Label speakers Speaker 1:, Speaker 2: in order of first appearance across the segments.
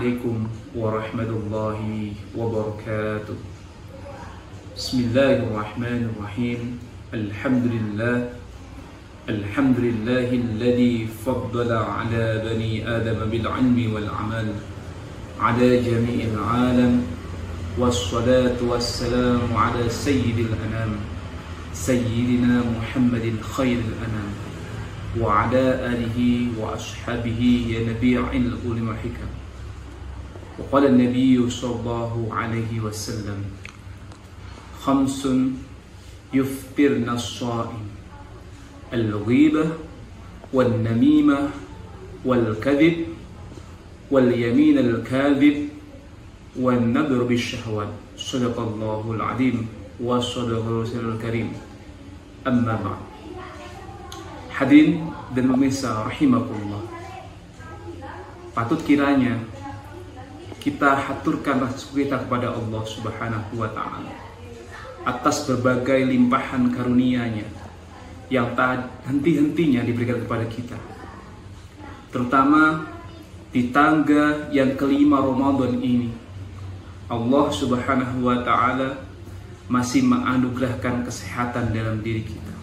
Speaker 1: Assalamualaikum warahmatullahi wabarakatuh. Bismillahirrahmanirrahim. Alhamdulillahilladzi faddala ala bani Adam bil ilmi wal amal ala jami'il alam. Wassalatu wassalamu ala sayyidil anam sayyidina Muhammadin khairil anam wa ala alihi wa ashabihi ya nabi'il ulama hikam. Wa qala an-nabiy sallallahu alaihi wasallam, khamsun yuftirna as-sha'im, al-ghibah wal-namimah wal-kadhib wal-yamin al-kadhib wan-nadhr bish-shahawat. Shadaqallahu al-'azim wa shadaqal rasulul karim. Amma ba'd. Hadirin dan pemirsa rahimakumullah, patut kiranya kita haturkan rasa syukur kita kepada Allah Subhanahu wa ta'ala atas berbagai limpahan karunia-Nya yang tak henti-hentinya diberikan kepada kita, terutama di tangga yang kelima Ramadan ini. Allah Subhanahu wa ta'ala masih menganugerahkan kesehatan dalam diri kita,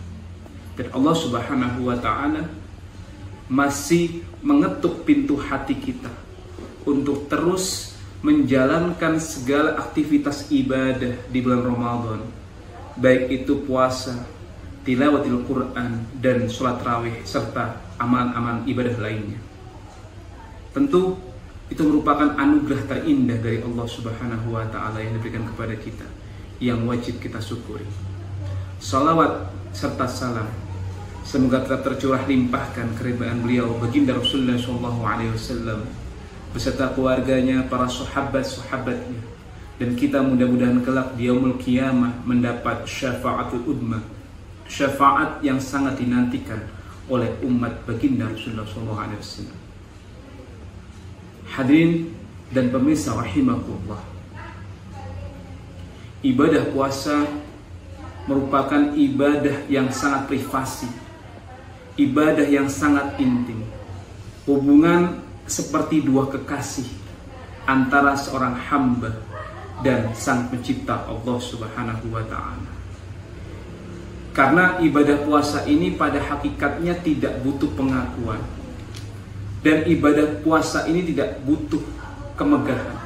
Speaker 1: dan Allah Subhanahu wa ta'ala masih mengetuk pintu hati kita untuk terus menjalankan segala aktivitas ibadah di bulan Ramadan, baik itu puasa, tilawatil Quran, dan sholat tarawih serta amalan-amalan ibadah lainnya. Tentu itu merupakan anugerah terindah dari Allah Subhanahu wa ta'ala yang diberikan kepada kita, yang wajib kita syukuri. Salawat serta salam semoga tetap tercurah limpahkan keridhaan beliau baginda Rasulullah SAW beserta keluarganya, para sahabat-sahabatnya, dan kita mudah-mudahan kelak di yaumul qiyamah mendapat syafaatul udma, syafaat yang sangat dinantikan oleh umat baginda Rasulullah SAW. Hadirin dan pemirsa rahimakumullah, ibadah puasa merupakan ibadah yang sangat privasi, ibadah yang sangat intim, hubungan seperti dua kekasih antara seorang hamba dan sang pencipta Allah Subhanahu wa ta'ala. Karena ibadah puasa ini pada hakikatnya tidak butuh pengakuan, dan ibadah puasa ini tidak butuh kemegahan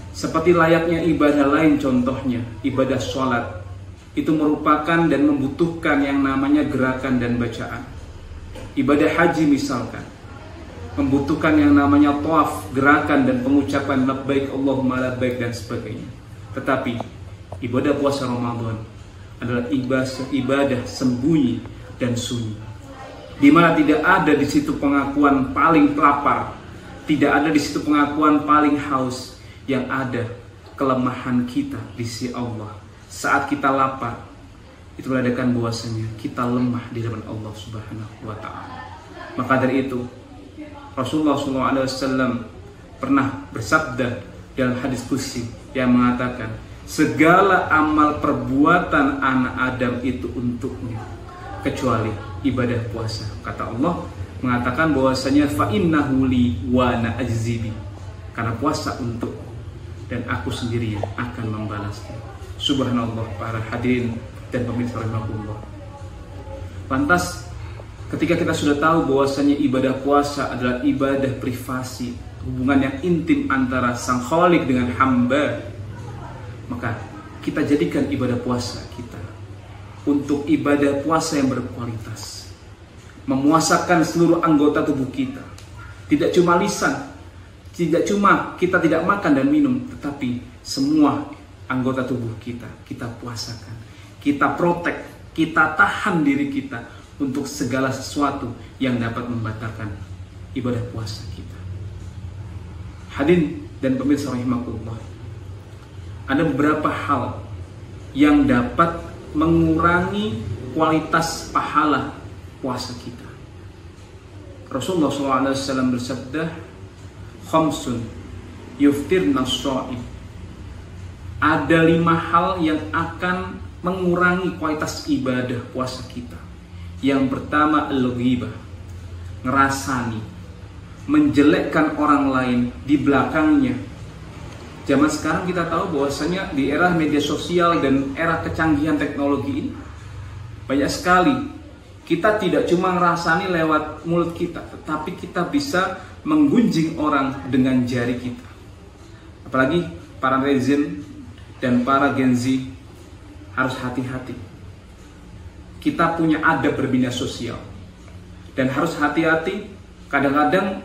Speaker 1: seperti layaknya ibadah lain. Contohnya ibadah sholat, itu merupakan dan membutuhkan yang namanya gerakan dan bacaan. Ibadah haji misalkan membutuhkan yang namanya tawaf, gerakan dan pengucapan labbaik Allahumma labbaik dan sebagainya. Tetapi ibadah puasa Ramadan adalah ibadah sembunyi dan sunyi, di mana tidak ada di situ pengakuan paling lapar, tidak ada di situ pengakuan paling haus. Yang ada kelemahan kita di sisi Allah. Saat kita lapar, itu menandakan bahwasanya kita lemah di hadapan Allah Subhanahu wa ta'ala. Maka dari itu Rasulullah SAW pernah bersabda dalam hadis qudsi yang mengatakan, segala amal perbuatan anak Adam itu untuknya kecuali ibadah puasa. Kata Allah mengatakan bahwasanya fa innahu li wa ana ajzibi, karena puasa untuk dan aku sendiri yang akan membalasnya. Subhanallah, para hadirin dan pemirsa rahimakumullah. Lantas ketika kita sudah tahu bahwasanya ibadah puasa adalah ibadah privasi, hubungan yang intim antara sang Khalik dengan hamba, maka kita jadikan ibadah puasa kita untuk ibadah puasa yang berkualitas, memuasakan seluruh anggota tubuh kita. Tidak cuma lisan, tidak cuma kita tidak makan dan minum, tetapi semua anggota tubuh kita puasakan, kita protek, kita tahan diri kita untuk segala sesuatu yang dapat membatalkan ibadah puasa kita. Hadirin dan pemirsa rahimakumullah, ada beberapa hal yang dapat mengurangi kualitas pahala puasa kita. Rasulullah SAW bersabda, khamsun yuftirna as-sha'im. Ada 5 hal yang akan mengurangi kualitas ibadah puasa kita. Yang pertama, al-ghibah, ngerasani, menjelekkan orang lain di belakangnya. Zaman sekarang kita tahu bahwasanya di era media sosial dan era kecanggihan teknologi ini banyak sekali kita tidak cuma ngerasani lewat mulut kita, tetapi kita bisa menggunjing orang dengan jari kita. Apalagi para Gen dan para Gen Z harus hati-hati. Kita punya adab bermedia sosial dan harus hati-hati. Kadang-kadang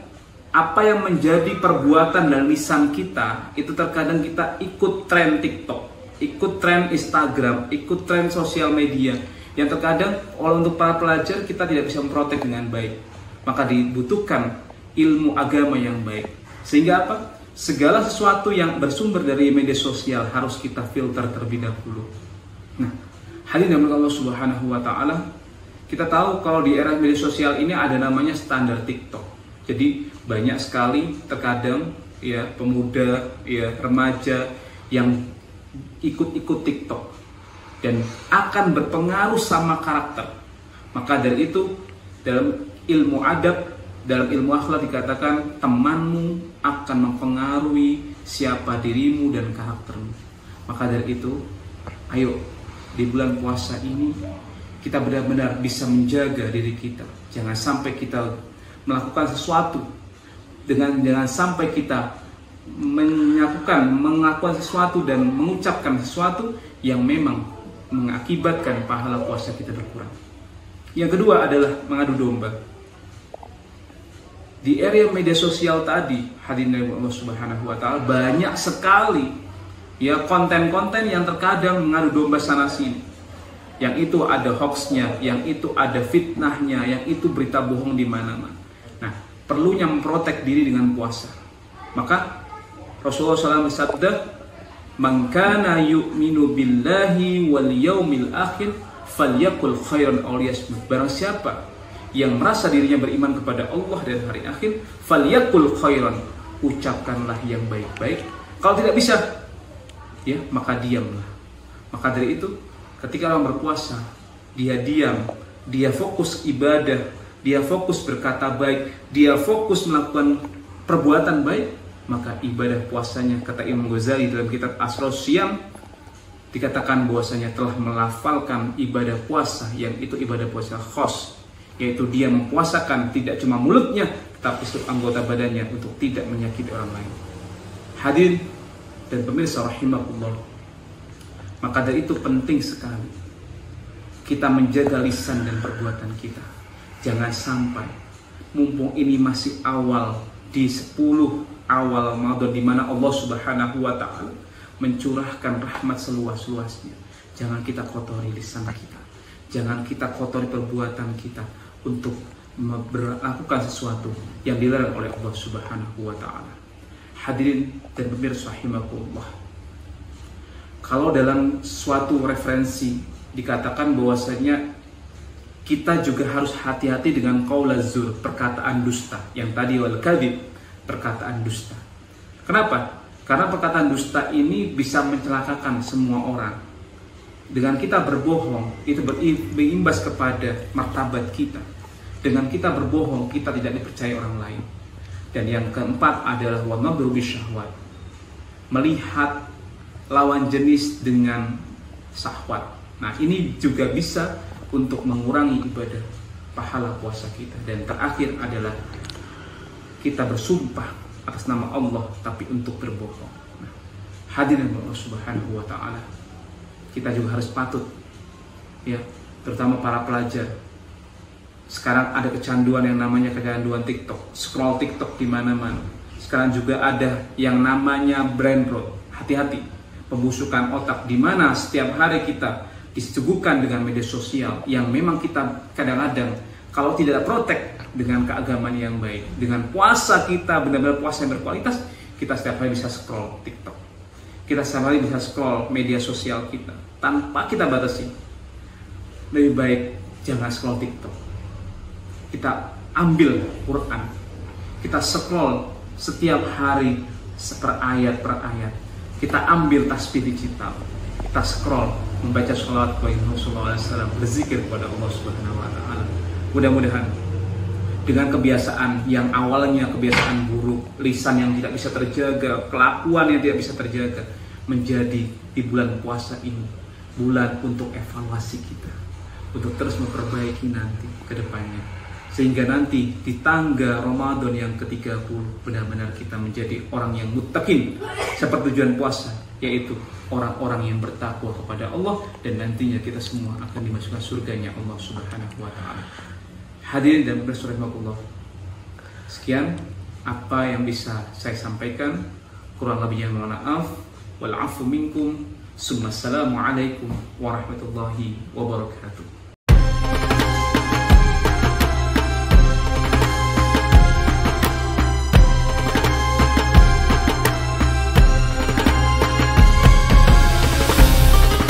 Speaker 1: apa yang menjadi perbuatan dan lisan kita itu terkadang kita ikut tren TikTok, ikut tren Instagram, ikut tren sosial media yang terkadang untuk para pelajar kita tidak bisa memprotek dengan baik. Maka dibutuhkan ilmu agama yang baik. Sehingga apa? Segala sesuatu yang bersumber dari media sosial harus kita filter terlebih dahulu. Nah, hadirin Allah Subhanahu wa taala, kita tahu kalau di era media sosial ini ada namanya standar TikTok. Jadi banyak sekali terkadang ya pemuda, ya remaja yang ikut-ikut TikTok dan akan berpengaruh sama karakter. Maka dari itu dalam ilmu adab, dalam ilmu akhlak dikatakan temanmu akan mempengaruhi siapa dirimu dan karaktermu. Maka dari itu, ayo di bulan puasa ini kita benar-benar bisa menjaga diri kita. Jangan sampai kita melakukan sesuatu jangan sampai kita melakukan sesuatu dan mengucapkan sesuatu yang memang mengakibatkan pahala puasa kita berkurang. Yang kedua adalah mengadu domba. Di area media sosial tadi, hadirin Allah Subhanahu wa taala, banyak sekali ya konten-konten yang terkadang mengadu domba sana sini. Yang itu ada hoaxnya, yang itu ada fitnahnya, yang itu berita bohong di mana-mana. Nah, perlunya memprotek diri dengan puasa. Maka Rasulullah SAW bersabda, "Man kana yu'minu billahi wal yaumil akhir falyakul khairan aw liyasmut." Barang siapa yang merasa dirinya beriman kepada Allah dan hari akhir, falyakul khairan, ucapkanlah yang baik-baik. Kalau tidak bisa, ya maka diamlah. Maka dari itu, ketika orang berpuasa, dia diam, dia fokus ibadah, dia fokus berkata baik, dia fokus melakukan perbuatan baik, maka ibadah puasanya, kata Imam Ghazali dalam kitab Asrarus Shiyam, dikatakan bahwasanya telah melafalkan ibadah puasa yang itu ibadah puasa khos, yaitu dia mempuasakan tidak cuma mulutnya, tetapi seluruh anggota badannya untuk tidak menyakiti orang lain. Hadirin dan pemirsa rahimakumullah, maka dari itu penting sekali kita menjaga lisan dan perbuatan kita. Jangan sampai mumpung ini masih awal di 10 awal Ramadan di mana Allah Subhanahu wa taala mencurahkan rahmat seluas-luasnya. Jangan kita kotori lisan kita. Jangan kita kotori perbuatan kita untuk melakukan sesuatu yang dilarang oleh Allah Subhanahu wa taala. Hadirin dan pemirsa rahimakumullah. Kalau dalam suatu referensi dikatakan bahwasanya kita juga harus hati-hati dengan qaulaz zur, perkataan dusta. Yang tadi wal kadzib, perkataan dusta. Kenapa? Karena perkataan dusta ini bisa mencelakakan semua orang. Dengan kita berbohong, itu berimbas kepada martabat kita. Dengan kita berbohong, kita tidak dipercaya orang lain. Dan yang keempat adalah wa nadru bisyahwat, melihat lawan jenis dengan syahwat. Nah, ini juga bisa untuk mengurangi ibadah pahala puasa kita. Dan terakhir adalah kita bersumpah atas nama Allah tapi untuk berbohong. Nah, hadirin Allah Subhanahu wa taala, kita juga harus patut ya, terutama para pelajar. Sekarang ada kecanduan yang namanya kecanduan TikTok, scroll TikTok di mana-mana. Sekarang juga ada yang namanya brain rot. Hati-hati, pembusukan otak, di mana setiap hari kita disuguhkan dengan media sosial yang memang kita kadang-kadang kalau tidak protek dengan keagamaan yang baik, dengan puasa kita benar-benar puasa yang berkualitas, kita setiap hari bisa scroll TikTok, kita setiap hari bisa scroll media sosial kita tanpa kita batasi. Lebih baik jangan scroll TikTok, kita ambil Quran, kita scroll setiap hari per ayat, kita ambil tasbih digital, kita scroll membaca sholawat kepada Rasulullah SAW, berzikir kepada Allah Subhanahu wa taala. Mudah-mudahan dengan kebiasaan yang awalnya kebiasaan buruk, lisan yang tidak bisa terjaga, kelakuan yang tidak bisa terjaga, menjadi di bulan puasa ini bulan untuk evaluasi kita, untuk terus memperbaiki nanti ke depannya, sehingga nanti di tangga Ramadan yang ke-30 benar-benar kita menjadi orang yang muttaqin seperti tujuan puasa, yaitu orang-orang yang bertakwa kepada Allah, dan nantinya kita semua akan dimasukkan surganya Allah Subhanahu wa taala. Hadirin dan bersyukur, sekian apa yang bisa saya sampaikan, kurang lebihnya mohon maaf. Wal afu minkum. Assalamualaikum warahmatullahi wabarakatuh.